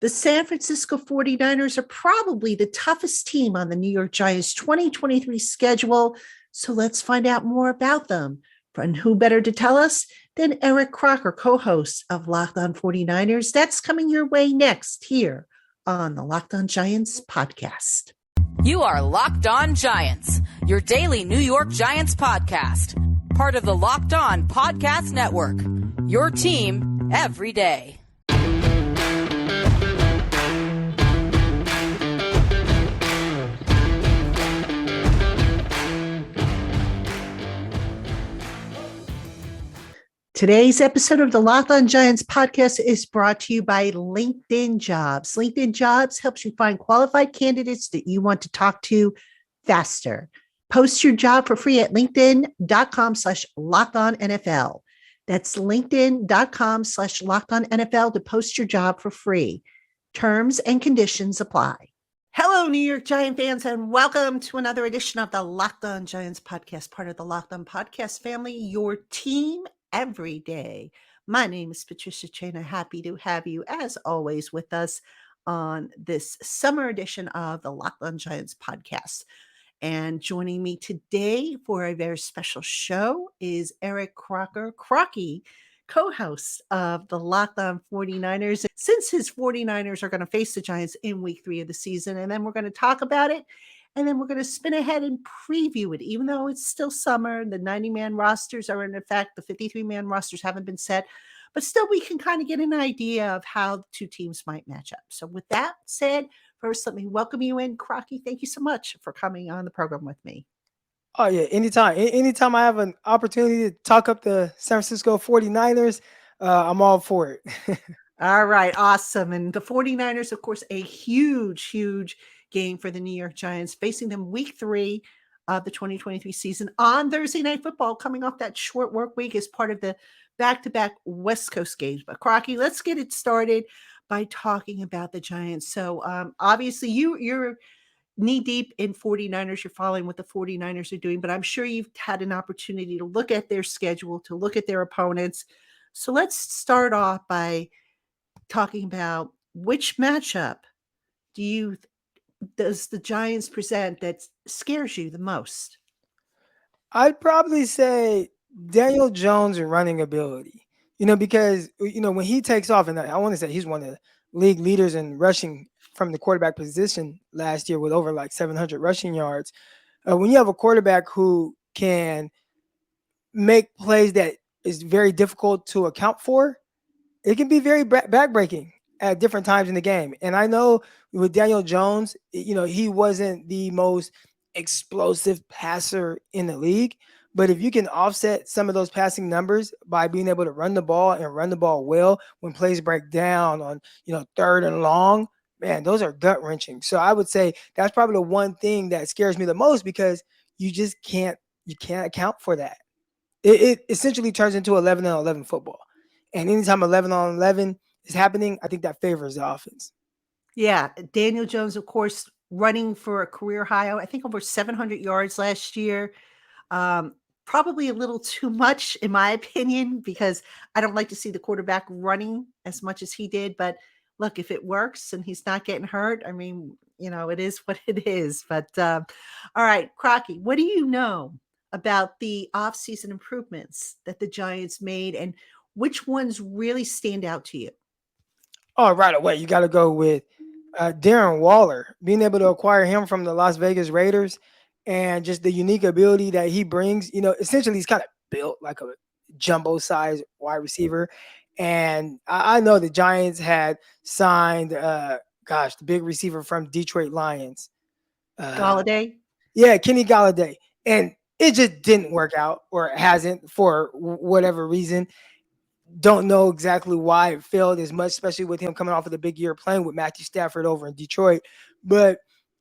The San Francisco 49ers are probably the toughest team on the New York Giants 2023 schedule, so let's find out more about them. And who better to tell us than Eric Crocker, co-host of Locked On 49ers? That's coming your way next here on the Locked On Giants podcast. You are Locked On Giants, your daily New York Giants podcast, part of the Locked On Podcast Network, your team every day. Today's episode of the Locked On Giants podcast is brought to you by LinkedIn Jobs. LinkedIn Jobs helps you find qualified candidates that you want to talk to faster. Post your job for free at linkedin.com/lockedonnfl. That's linkedin.com/lockedonnfl to post your job for free. Terms and conditions apply. Hello, New York Giant fans, and welcome to another edition of the Locked On Giants podcast, part of the Locked On podcast family, your team every day. My name is Patricia Chaina. Happy to have you, as always, with us on this summer edition of the Locked On Giants podcast. And joining me today for a very special show is Eric Crocker, Crocky, co-host of the Locked On 49ers. Since his 49ers are going to face the Giants in week 3 of the season, and then we're going to talk about it. And then we're going to spin ahead and preview it, even though it's still summer. The 90-man rosters are in effect. The 53-man rosters haven't been set. But still, we can kind of get an idea of how the two teams might match up. So with that said, first, let me welcome you in. Crocky, thank you so much for coming on the program with me. Oh, yeah, anytime. Anytime I have an opportunity to talk up the San Francisco 49ers, I'm all for it. All right, awesome. And the 49ers, of course, a huge game for the New York Giants, facing them week 3 of the 2023 season on Thursday Night Football, coming off that short work week as part of the back-to-back West Coast games. But Crocky, let's get it started by talking about the Giants. So obviously you're knee-deep in 49ers. You're following what the 49ers are doing, but I'm sure you've had an opportunity to look at their schedule, to look at their opponents. So let's start off by talking about which matchup does the Giants present that scares you the most? I'd probably say Daniel Jones' running ability, because, when he takes off, and I want to say he's one of the league leaders in rushing from the quarterback position last year with over like 700 rushing yards. When you have a quarterback who can make plays that is very difficult to account for, it can be very backbreaking at different times in the game. And I know with Daniel Jones, he wasn't the most explosive passer in the league, but if you can offset some of those passing numbers by being able to run the ball and run the ball well when plays break down on, 3rd and long, man, those are gut wrenching. So I would say that's probably the one thing that scares me the most, because you just can't account for that. It essentially turns into 11-on-11 football. And anytime 11-on-11 is happening, I think that favors the offense. Yeah, Daniel Jones, of course, running for a career high, I think over 700 yards last year. Probably a little too much, in my opinion, because I don't like to see the quarterback running as much as he did. But look, if it works and he's not getting hurt, I mean, it is what it is. But all right, Crocky, what do you know about the offseason improvements that the Giants made, and which ones really stand out to you? Oh, right away, you got to go with Darren Waller, being able to acquire him from the Las Vegas Raiders, and just the unique ability that he brings. Essentially, he's kind of built like a jumbo-sized wide receiver. And I know the Giants had signed, the big receiver from Detroit Lions. Galladay? Yeah, Kenny Galladay. And it just didn't work out, or it hasn't, for whatever reason. Don't know exactly why it failed as much, especially with him coming off of the big year playing with Matthew Stafford over in Detroit. But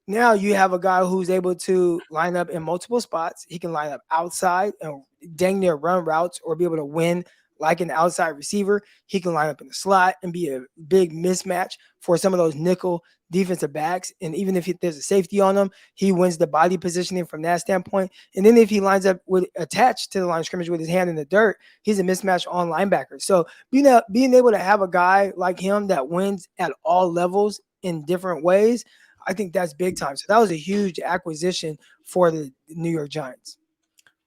now you have a guy who's able to line up in multiple spots. He can line up outside and dang near run routes, or be able to win like an outside receiver. He can line up in the slot and be a big mismatch for some of those nickel defensive backs. And even if there's a safety on him, he wins the body positioning from that standpoint. And then if he lines up with attached to the line of scrimmage with his hand in the dirt, he's a mismatch on linebacker. So being able to have a guy like him that wins at all levels in different ways, I think that's big time. So that was a huge acquisition for the New York Giants.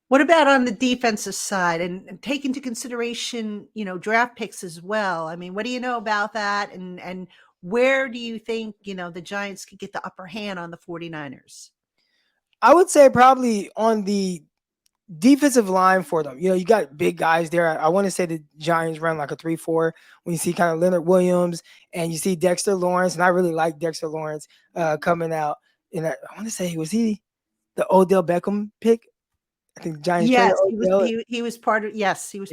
What about on the defensive side and take into consideration, draft picks as well? I mean, what do you know about that? And where do you think, the Giants could get the upper hand on the 49ers? I would say probably on the defensive line for them. You got big guys there. I want to say the Giants run like a 3-4 when you see kind of Leonard Williams and you see Dexter Lawrence. And I really like Dexter Lawrence coming out. And I want to say, was he the Odell Beckham pick? I think the Giants Yes, traded Odell. he was part of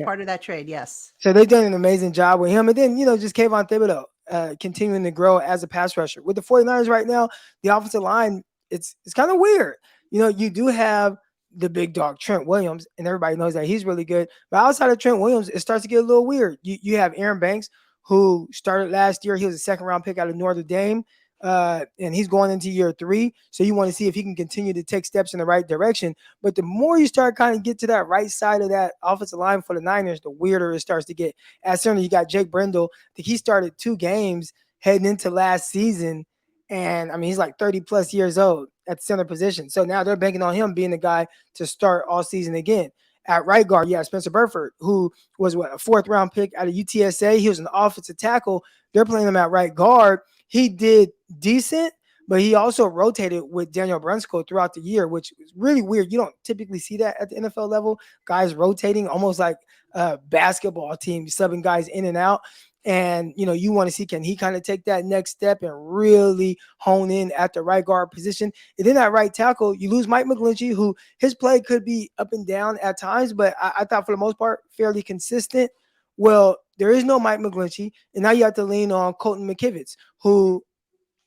part of that trade. Yes. So they've done an amazing job with him. And then, just Kayvon Thibodeau continuing to grow as a pass rusher. With the 49ers right now, the offensive line, it's kind of weird. You do have the big dog, Trent Williams, and everybody knows that he's really good. But outside of Trent Williams, it starts to get a little weird. You have Aaron Banks, who started last year. He was a second-round pick out of Notre Dame. And he's going into year 3. So you want to see if he can continue to take steps in the right direction. But the more you start kind of get to that right side of that offensive line for the Niners, the weirder it starts to get. At center, you got Jake Brendel. I think he started 2 games heading into last season. And I mean, he's like 30 plus years old at the center position. So now they're banking on him being the guy to start all season again. At right guard, Spencer Burford, who was a 4th-round pick out of UTSA. He was an offensive tackle. They're playing him at right guard. He did decent, but he also rotated with Daniel Brunskill throughout the year, which is really weird. You don't typically see that at the NFL level, guys rotating almost like a basketball team, subbing guys in and out. And, you want to see, can he kind of take that next step and really hone in at the right guard position? And then at right tackle, you lose Mike McGlinchey, who his play could be up and down at times, but I thought for the most part, fairly consistent. Well, there is no Mike McGlinchey, and now you have to lean on Colton McKivitz, who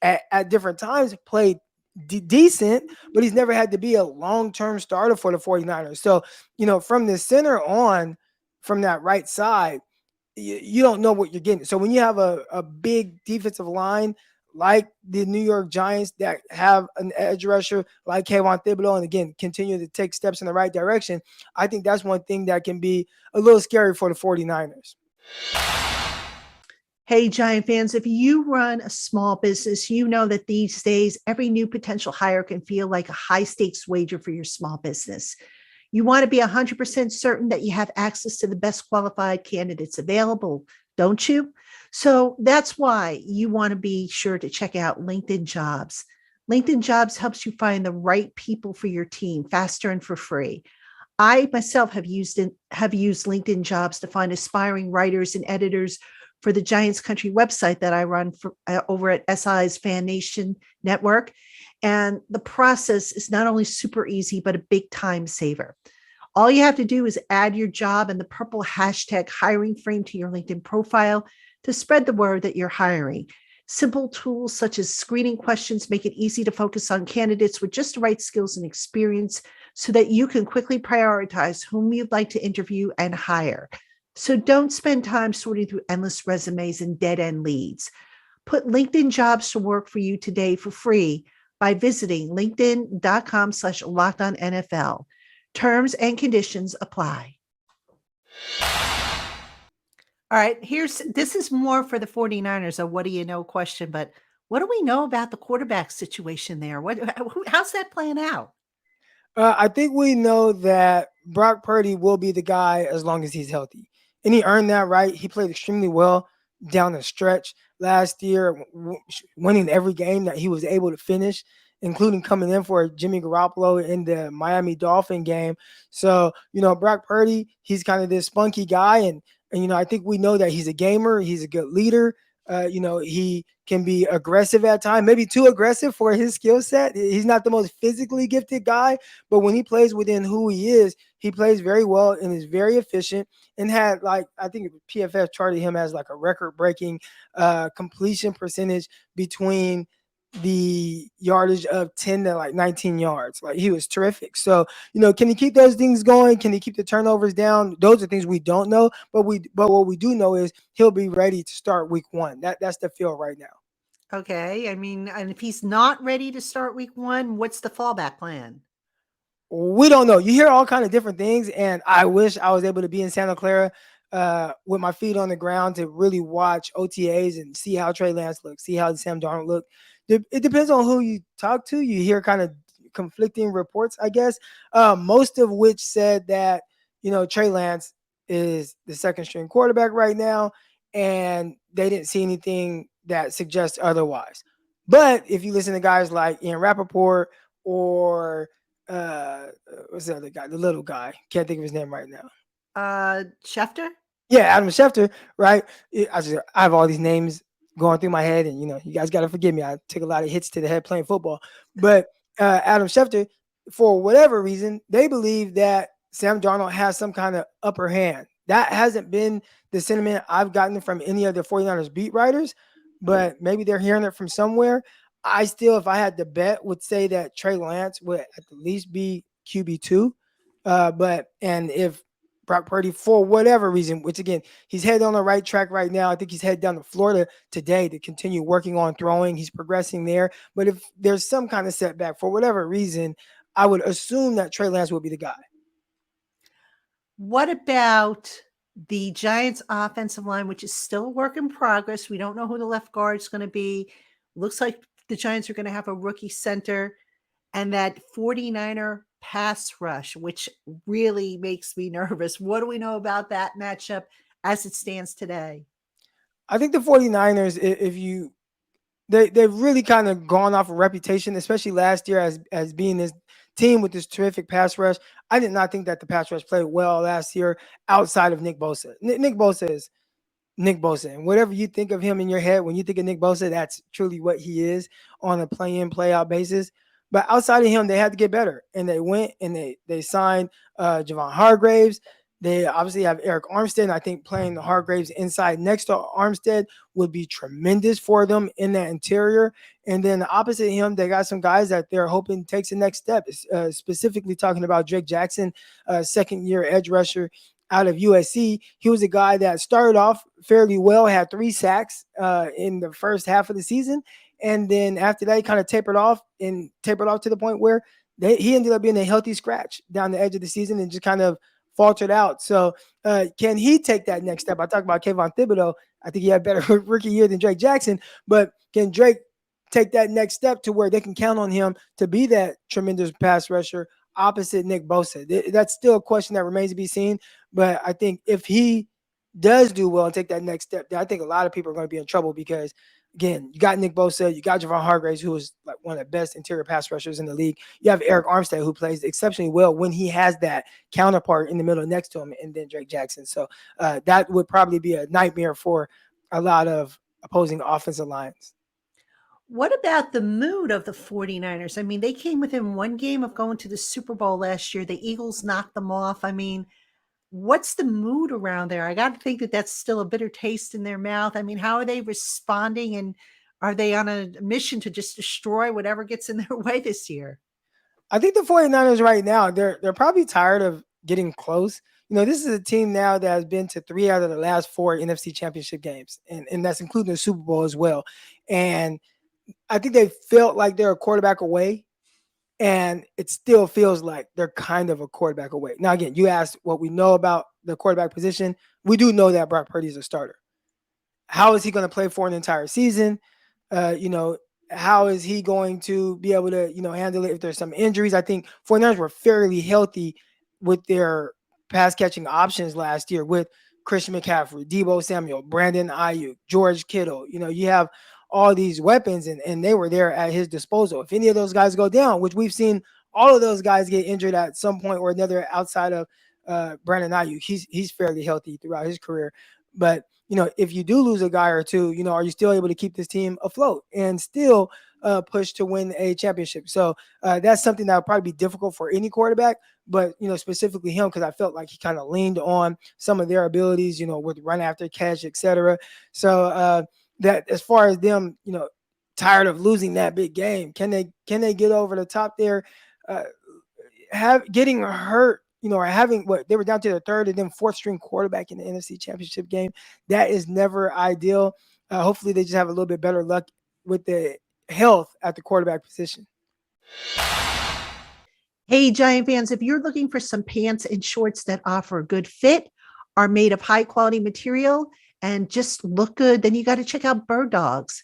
at different times played decent, but he's never had to be a long-term starter for the 49ers. So, from the center on, from that right side, you don't know what you're getting. So when you have a big defensive line like the New York Giants that have an edge rusher like Kayvon Thibodeau, and again, continue to take steps in the right direction, I think that's one thing that can be a little scary for the 49ers. Hey, Giant fans, if you run a small business, you know that these days, every new potential hire can feel like a high stakes wager for your small business. You want to be 100% certain that you have access to the best qualified candidates available, don't you? So that's why you want to be sure to check out LinkedIn Jobs. LinkedIn Jobs helps you find the right people for your team faster and for free. I myself have used LinkedIn Jobs to find aspiring writers and editors for the Giants Country website that I run over at SI's Fan Nation Network. And the process is not only super easy, but a big time saver. All you have to do is add your job and the purple hashtag hiring frame to your LinkedIn profile to spread the word that you're hiring. Simple tools such as screening questions make it easy to focus on candidates with just the right skills and experience so that you can quickly prioritize whom you'd like to interview and hire. So don't spend time sorting through endless resumes and dead-end leads. Put LinkedIn Jobs to work for you today for free by visiting linkedin.com/LockedOnNFL. Terms and conditions apply. All right, this is more for the 49ers, a what do you know question, but what do we know about the quarterback situation there? How's that playing out? I think we know that Brock Purdy will be the guy as long as he's healthy. And he earned that right. He played extremely well down the stretch last year, winning every game that he was able to finish, including coming in for Jimmy Garoppolo in the Miami Dolphin game. So, Brock Purdy, he's kind of this spunky guy. And I think we know that he's a gamer. He's a good leader. He can be aggressive at times, maybe too aggressive for his skill set. He's not the most physically gifted guy, but when he plays within who he is, he plays very well and is very efficient and had I think PFF charted him as like a record-breaking completion percentage between the yardage of 10 to like 19 yards. Like he was terrific. So, can he keep those things going? Can he keep the turnovers down? Those are things we don't know, but what we do know is he'll be ready to start week 1. That's the feel right now. Okay. I mean, and if he's not ready to start week 1, what's the fallback plan? We don't know. You hear all kind of different things, and I wish I was able to be in Santa Clara with my feet on the ground to really watch OTAs and see how Trey Lance looks, see how Sam Darnold look. It depends on who you talk to. You hear kind of conflicting reports, I guess, most of which said that, Trey Lance is the second string quarterback right now, and they didn't see anything that suggests otherwise. But if you listen to guys like Ian Rappaport or what's the other guy? The little guy. Can't think of his name right now. Schefter? Yeah, Adam Schefter, right? I have all these names going through my head, and you guys got to forgive me. I took a lot of hits to the head playing football. But Adam Schefter, for whatever reason, they believe that Sam Darnold has some kind of upper hand. That hasn't been the sentiment I've gotten from any of the 49ers beat writers, but maybe they're hearing it from somewhere. I still, if I had to bet, would say that Trey Lance would at least be QB2. And if Brock Purdy, for whatever reason, which again, he's headed on the right track right now. I think he's headed down to Florida today to continue working on throwing. He's progressing there. But if there's some kind of setback for whatever reason, I would assume that Trey Lance will be the guy. What about the Giants offensive line, which is still a work in progress? We don't know who the left guard is going to be. Looks like the Giants are going to have a rookie center, and that 49er pass rush, which really makes me nervous. What do we know about that matchup as it stands today? I think the 49ers, they've really kind of gone off a reputation, especially last year as being this team with this terrific pass rush. I did not think that the pass rush played well last year outside of Nick Bosa. Nick Bosa is Nick Bosa. And whatever you think of him in your head, when you think of Nick Bosa, that's truly what he is on a play-in, play-out basis. But outside of him, they had to get better. And they went and they signed Javon Hargraves. They obviously have Eric Armstead. And I think playing the Hargraves inside next to Armstead would be tremendous for them in that interior. And then opposite him, they got some guys that they're hoping takes the next step, specifically talking about Drake Jackson, second-year edge rusher out of USC. He was a guy that started off fairly well, had 3 sacks in the first half of the season. And then after that, he kind of tapered off to the point where he ended up being a healthy scratch down the edge of the season and just kind of faltered out. So can he take that next step? I talked about Kayvon Thibodeau. I think he had a better rookie year than Drake Jackson, but can Drake take that next step to where they can count on him to be that tremendous pass rusher opposite Nick Bosa? That's still a question that remains to be seen. But I think if he does do well and take that next step, I think a lot of people are going to be in trouble because, again, you got Nick Bosa, you got Javon Hargraves, who is like one of the best interior pass rushers in the league. You have Eric Armstead, who plays exceptionally well when he has that counterpart in the middle next to him, and then Drake Jackson. So that would probably be a nightmare for a lot of opposing offensive lines. What about the mood of the 49ers? I mean, they came within one game of going to the Super Bowl last year. The Eagles knocked them off. I mean, what's the mood around there? I got to think that that's still a bitter taste in their mouth. I mean, how are they responding, and are they on a mission to just destroy whatever gets in their way this year? I think the 49ers right now, they're probably tired of getting close. This is a team now that has been to 3 out of the last 4 NFC championship games, and that's including the Super Bowl as well. And I think they felt like they're a quarterback away, and it still feels like they're kind of a quarterback away. Now, again, you asked what we know about the quarterback position. We do know that Brock Purdy is a starter. How is he going to play for an entire season? How is he going to be able to, handle it if there's some injuries? I think 49ers were fairly healthy with their pass catching options last year with Christian McCaffrey, Deebo Samuel, Brandon Ayuk, George Kittle. You have all these weapons, and they were there at his disposal. If any of those guys go down, which we've seen all of those guys get injured at some point or another outside of Brandon Ayuk, he's fairly healthy throughout his career. But, if you do lose a guy or two, are you still able to keep this team afloat and still push to win a championship? So that's something that would probably be difficult for any quarterback, but, specifically him, because I felt like he kind of leaned on some of their abilities, with run after catch, et cetera. So that as far as them, tired of losing that big game. Can they get over the top there? Uh, have getting hurt, or having what they were down to their third and then fourth string quarterback in the NFC Championship game. That is never ideal. Hopefully, they just have a little bit better luck with the health at the quarterback position. Hey, Giant fans, if you're looking for some pants and shorts that offer a good fit, are made of high quality material, and just look good, then you got to check out Bird Dogs.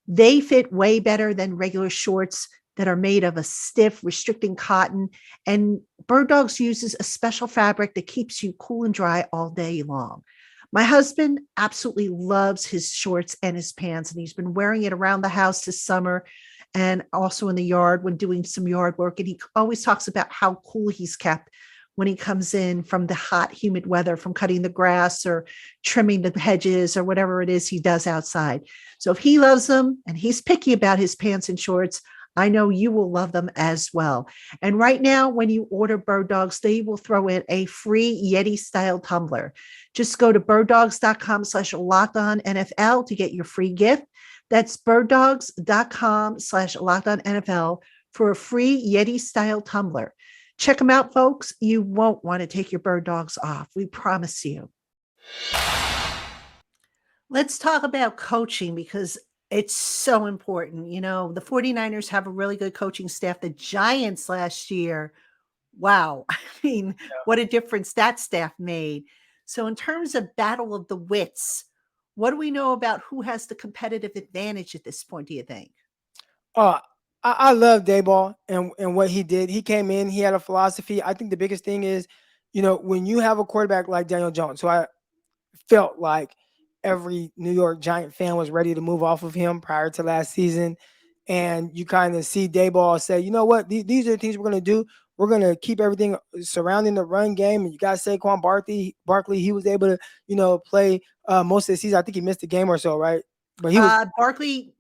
They fit way better than regular shorts that are made of a stiff, restricting cotton. And Bird Dogs uses a special fabric that keeps you cool and dry all day long. My husband absolutely loves his shorts and his pants, and he's been wearing it around the house this summer and also in the yard when doing some yard work. And he always talks about how cool he's kept when he comes in from the hot, humid weather, from cutting the grass or trimming the hedges or whatever it is he does outside. So if he loves them and he's picky about his pants and shorts, I know you will love them as well. And right now, when you order Bird Dogs, they will throw in a free Yeti style tumbler. Just go to birddogs.com/lockedonnfl to get your free gift. That's birddogs.com/lockedonnfl for a free Yeti style tumbler. Check them out, folks. You won't want to take your Bird Dogs off. We promise you. Let's talk about coaching because it's so important. The 49ers have a really good coaching staff. The Giants last year, wow. I mean, what a difference that staff made. So in terms of battle of the wits, what do we know about who has the competitive advantage at this point, do you think? I love Dayball and what he did. He came in, he had a philosophy. I think the biggest thing is, when you have a quarterback like Daniel Jones, so I felt like every New York Giant fan was ready to move off of him prior to last season. And you kind of see Dayball say, you know what, these are the things we're going to do. We're going to keep everything surrounding the run game. And you got Saquon Barkley. He was able to, play most of the season. I think he missed a game or so, right? But he was Barkley.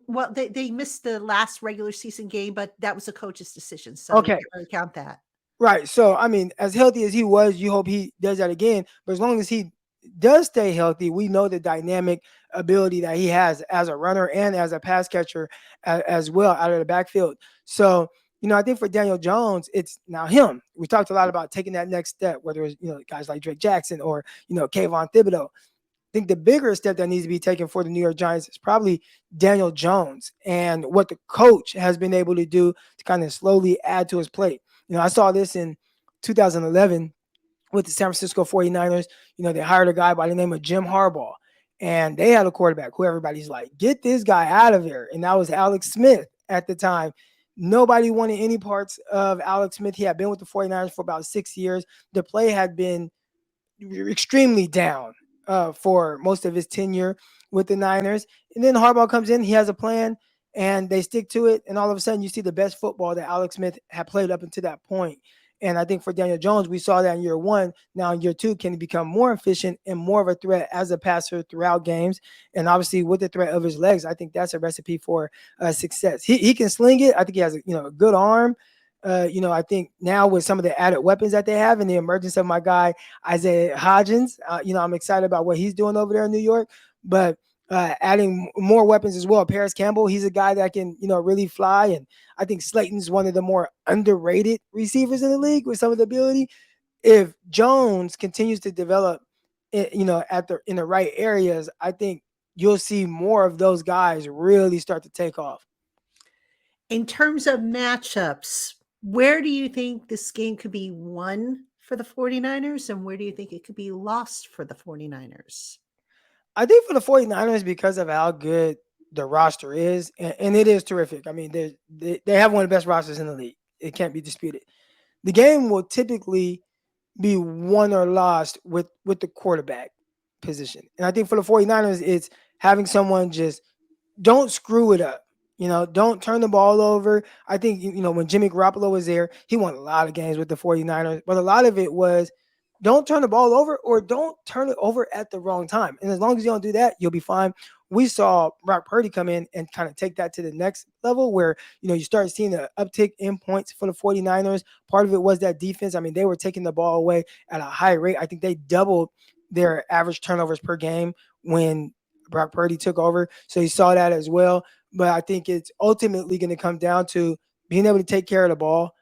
Well, they missed the last regular season game, but that was a coach's decision. So okay, you can't really count that. Right. So, I mean, as healthy as he was, you hope he does that again. But as long as he does stay healthy, we know the dynamic ability that he has as a runner and as a pass catcher as well out of the backfield. So, I think for Daniel Jones, it's now him. We talked a lot about taking that next step, whether it's, guys like Drake Jackson or, Kayvon Thibodeau. I think the bigger step that needs to be taken for the New York Giants is probably Daniel Jones and what the coach has been able to do to kind of slowly add to his plate. I saw this in 2011 with the San Francisco 49ers. They hired a guy by the name of Jim Harbaugh, and they had a quarterback who everybody's like, get this guy out of here. And that was Alex Smith at the time. Nobody wanted any parts of Alex Smith. He had been with the 49ers for about 6 years. The play had been extremely down for most of his tenure with the Niners. And then Harbaugh comes in, he has a plan, and they stick to it. And all of a sudden, you see the best football that Alex Smith had played up until that point. And I think for Daniel Jones, we saw that in year one. Now in year two, can he become more efficient and more of a threat as a passer throughout games? And obviously with the threat of his legs, I think that's a recipe for success. He can sling it. I think he has a good arm. I think now with some of the added weapons that they have and the emergence of my guy, Isaiah Hodgins, I'm excited about what he's doing over there in New York. But adding more weapons as well. Paris Campbell, he's a guy that can, really fly. And I think Slayton's one of the more underrated receivers in the league with some of the ability. If Jones continues to develop, in the right areas, I think you'll see more of those guys really start to take off. In terms of matchups, where do you think this game could be won for the 49ers? And where do you think it could be lost for the 49ers? I think for the 49ers, because of how good the roster is, and it is terrific. I mean, they have one of the best rosters in the league. It can't be disputed. The game will typically be won or lost with the quarterback position. And I think for the 49ers, it's having someone just don't screw it up. Don't turn the ball over. I think, when Jimmy Garoppolo was there, he won a lot of games with the 49ers, but a lot of it was don't turn the ball over or don't turn it over at the wrong time. And as long as you don't do that, you'll be fine. We saw Brock Purdy come in and kind of take that to the next level where, you start seeing the uptick in points for the 49ers. Part of it was that defense. I mean, they were taking the ball away at a high rate. I think they doubled their average turnovers per game when Brock Purdy took over. So you saw that as well. but I think it's ultimately going to come down to being able to take care of the ball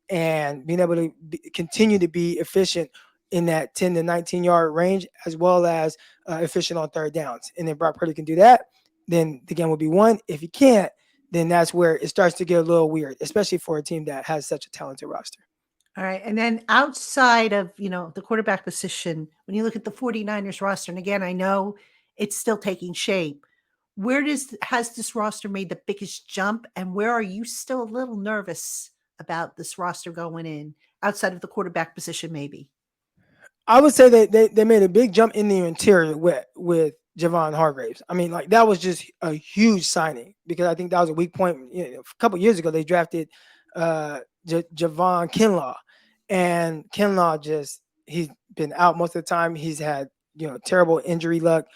and being able to continue to be efficient in that 10 to 19-yard range, as well as efficient on third downs. And if Brock Purdy can do that, then the game will be won. If he can't, then that's where it starts to get a little weird, especially for a team that has such a talented roster. All right. And then outside of, the quarterback position, when you look at the 49ers roster, and again, I know it's still taking shape, where has this roster made the biggest jump, and where are you still a little nervous about this roster going in outside of the quarterback position, maybe? I would say that they made a big jump in the interior with Javon Hargraves. I mean, like that was just a huge signing because I think that was a weak point. A couple years ago, they drafted Javon Kinlaw, and Kinlaw he's been out most of the time. He's had terrible injury luck.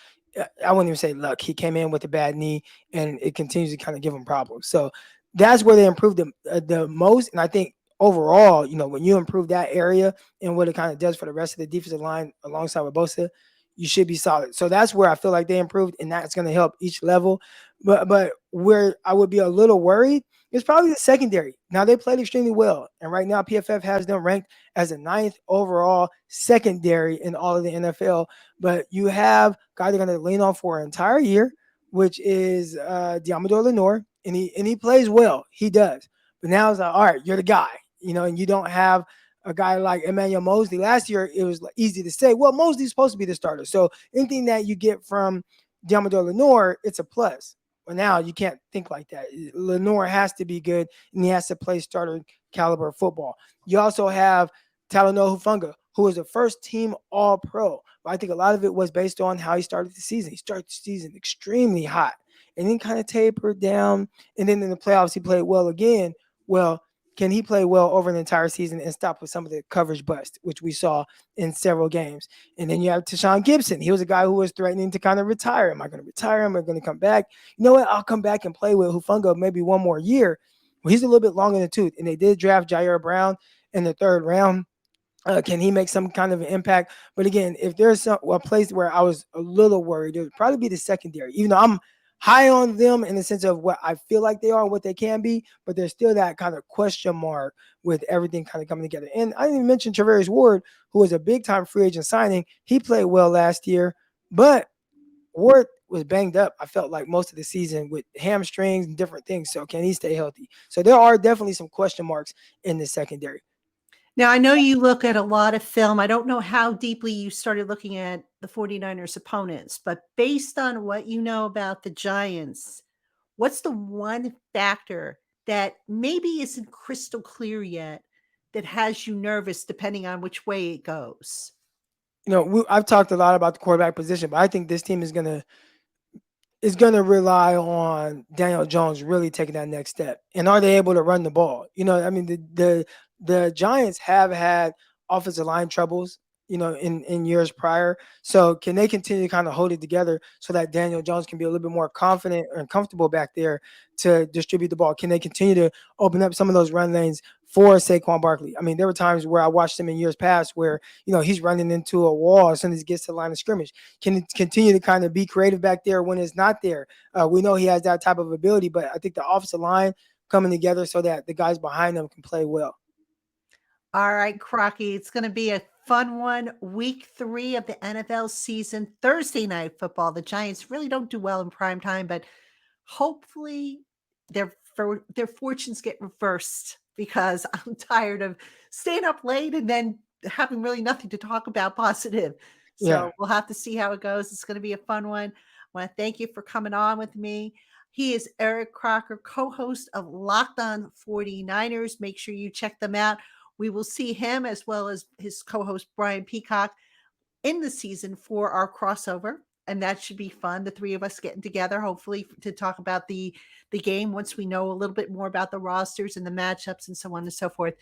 I wouldn't even say luck. He came in with a bad knee, and it continues to kind of give him problems. So that's where they improved the most, and I think overall, when you improve that area and what it kind of does for the rest of the defensive line alongside with Bosa, you should be solid. So that's where I feel like they improved, and that's going to help each level. But where I would be a little worried is probably the secondary. Now, they played extremely well, and right now PFF has them ranked as the 9th overall secondary in all of the NFL. But you have guys they're going to lean on for an entire year, which is Diamador Lenore, and he plays well. He does. But now it's like, all right, you're the guy. And you don't have a guy like Emmanuel Mosley. Last year, it was easy to say, well, Mosley's supposed to be the starter. So anything that you get from Diamador Lenore, it's a plus. Well, now you can't think like that. Lenore has to be good, and he has to play starter caliber football. You also have Talanoa Hufanga, who is a first-team All-Pro. But I think a lot of it was based on how he started the season. He started the season extremely hot, and then kind of tapered down. And then in the playoffs, he played well again. Well, can he play well over an entire season and stop with some of the coverage bust, which we saw in several games? And then you have Tashawn Gibson. He was a guy who was threatening to kind of retire. Am I going to retire? Am I going to come back? You know what? I'll come back and play with Hufanga maybe one more year. Well, he's a little bit long in the tooth. And they did draft Jair Brown in the 3rd round. Can he make some kind of an impact? But again, if there's a place where I was a little worried, it would probably be the secondary. Even though I'm high on them in the sense of what I feel like they are and what they can be, but there's still that kind of question mark with everything kind of coming together. And I didn't even mention Travarius Ward, who was a big-time free agent signing. He played well last year, but Ward was banged up, I felt like, most of the season with hamstrings and different things. So can he stay healthy? So there are definitely some question marks in the secondary. Now, I know you look at a lot of film. I don't know how deeply you started looking at the 49ers opponents, but based on what you know about the Giants, what's the one factor that maybe isn't crystal clear yet that has you nervous depending on which way it goes? I've talked a lot about the quarterback position, but I think this team is going to rely on Daniel Jones really taking that next step. And are they able to run the ball? I mean, the Giants have had offensive line troubles, in years prior. So can they continue to kind of hold it together so that Daniel Jones can be a little bit more confident and comfortable back there to distribute the ball? Can they continue to open up some of those run lanes for Saquon Barkley? I mean, there were times where I watched him in years past where, he's running into a wall as soon as he gets to the line of scrimmage. Can he continue to kind of be creative back there when it's not there? We know he has that type of ability, but I think the offensive line coming together so that the guys behind them can play well. All right, Crocky, it's going to be a fun one. Week 3 of the NFL season, Thursday night football. The Giants really don't do well in prime time, but hopefully their fortunes get reversed because I'm tired of staying up late and then having really nothing to talk about positive. So Yeah. we'll have to see how it goes. It's going to be a fun one. I want to thank you for coming on with me. He is Eric Crocker, co-host of Locked On 49ers. Make sure you check them out. We will see him as well as his co-host Brian Peacock in the season for our crossover, and that should be fun. The 3 of us getting together, hopefully, to talk about the game once we know a little bit more about the rosters and the matchups and so on and so forth.